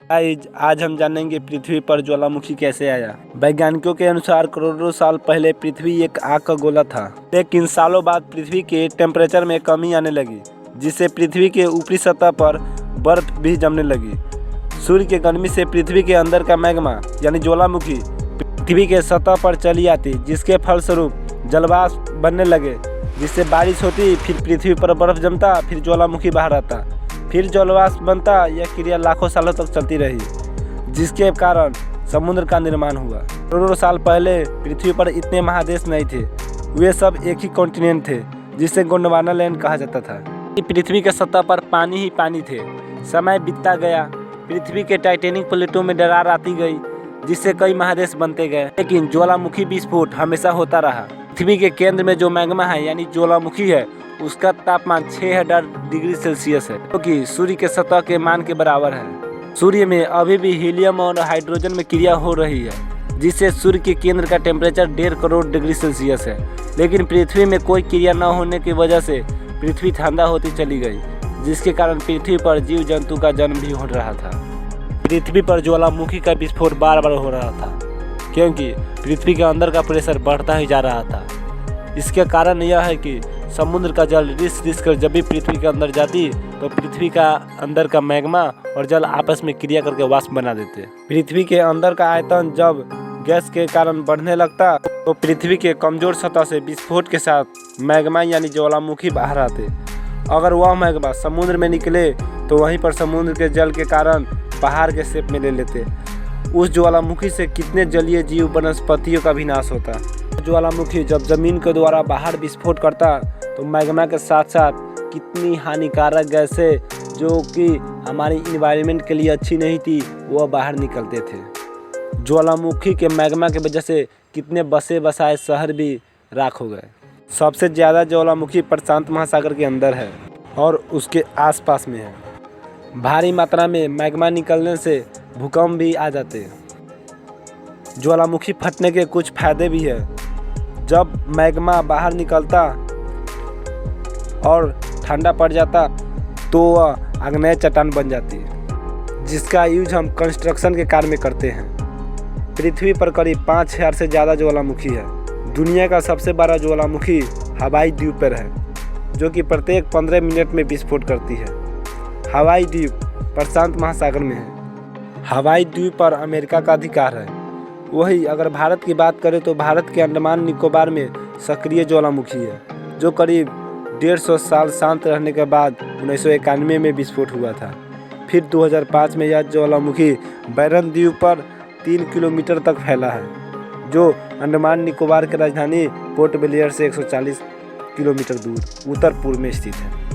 आज हम जानेंगे पृथ्वी पर ज्वालामुखी कैसे आया। वैज्ञानिकों के अनुसार करोड़ों साल पहले पृथ्वी एक आग का गोला था, लेकिन सालों बाद पृथ्वी के टेम्परेचर में कमी आने लगी, जिससे पृथ्वी के ऊपरी सतह पर बर्फ भी जमने लगी। सूर्य के गर्मी से पृथ्वी के अंदर का मैग्मा यानी ज्वालामुखी पृथ्वी के सतह पर चली आती, जिसके फलस्वरूप जलवाष्प बनने लगे, जिससे बारिश होती, फिर पृथ्वी पर बर्फ जमता, फिर ज्वालामुखी बाहर आता, फिर जलवाष्प बनता। यह क्रिया लाखों सालों तक चलती रही, जिसके कारण समुद्र का निर्माण हुआ। करोड़ों साल पहले पृथ्वी पर इतने महादेश नहीं थे, वे सब एक ही कॉन्टिनेंट थे, जिसे गोंडवाना लैंड कहा जाता था। पृथ्वी के सतह पर पानी ही पानी थे। समय बीतता गया, पृथ्वी के टाइटेनिक प्लेटों में दरार आती गई, जिससे कई महादेश बनते गए, लेकिन ज्वालामुखी विस्फोट हमेशा होता रहा। पृथ्वी के केंद्र में जो मैग्मा है यानी ज्वालामुखी है, उसका तापमान 6000 डिग्री सेल्सियस है, क्योंकि सूर्य के सतह के मान के बराबर है। सूर्य में अभी भी हीलियम और हाइड्रोजन में क्रिया हो रही है, जिससे सूर्य के केंद्र का टेम्परेचर 1.5 करोड़ डिग्री सेल्सियस है। लेकिन पृथ्वी में कोई क्रिया न होने की वजह से पृथ्वी ठंडा होती चली गई, जिसके कारण पृथ्वी पर जीव जंतु का जन्म भी हो रहा था। पृथ्वी पर ज्वालामुखी का विस्फोट बार बार हो रहा था, क्योंकि पृथ्वी के अंदर का प्रेशर बढ़ता ही जा रहा था। इसके कारण यह है कि समुद्र का जल रिस कर जब भी पृथ्वी के अंदर जाती, तो पृथ्वी का अंदर का मैग्मा और जल आपस में क्रिया करके वाष्प बना देते। पृथ्वी के अंदर का आयतन जब गैस के कारण बढ़ने लगता, तो पृथ्वी के कमजोर सतह से विस्फोट के साथ मैग्मा यानी ज्वालामुखी बाहर आते। अगर वह मैग्मा समुद्र में निकले, तो वहीं पर समुद्र के जल के कारण पहाड़ के शेप में ले लेते। उस ज्वालामुखी से कितने जलीय जीव वनस्पतियों का विनाश होता। ज्वालामुखी जब जमीन के द्वारा बाहर विस्फोट करता, तो मैग्मा के साथ साथ कितनी हानिकारक गैसें जो कि हमारी इन्वायरमेंट के लिए अच्छी नहीं थी, वह बाहर निकलते थे। ज्वालामुखी के मैग्मा की वजह से कितने बसे बसाए शहर भी राख हो गए। सबसे ज़्यादा ज्वालामुखी प्रशांत महासागर के अंदर है और उसके आसपास में है। भारी मात्रा में मैग्मा निकलने से भूकंप भी आ जाते हैं। ज्वालामुखी फटने के कुछ फायदे भी है। जब मैग्मा बाहर निकलता और ठंडा पड़ जाता, तो वह आग्नेय चट्टान बन जाती है, जिसका यूज हम कंस्ट्रक्शन के कार्य में करते हैं। पृथ्वी पर करीब 5000 से ज़्यादा ज्वालामुखी है। दुनिया का सबसे बड़ा ज्वालामुखी हवाई द्वीप पर है, जो कि प्रत्येक 15 मिनट में विस्फोट करती है। हवाई द्वीप प्रशांत महासागर में है। हवाई द्वीप पर अमेरिका का अधिकार है। वही अगर भारत की बात करें, तो भारत के अंडमान निकोबार में सक्रिय ज्वालामुखी है, जो करीब 150 साल शांत रहने के बाद 1991 में विस्फोट हुआ था। फिर 2005 में यह ज्वालामुखी बैरन द्वीप पर 3 किलोमीटर तक फैला है, जो अंडमान निकोबार की राजधानी पोर्ट ब्लेयर से 140 किलोमीटर दूर उत्तर पूर्व में स्थित है।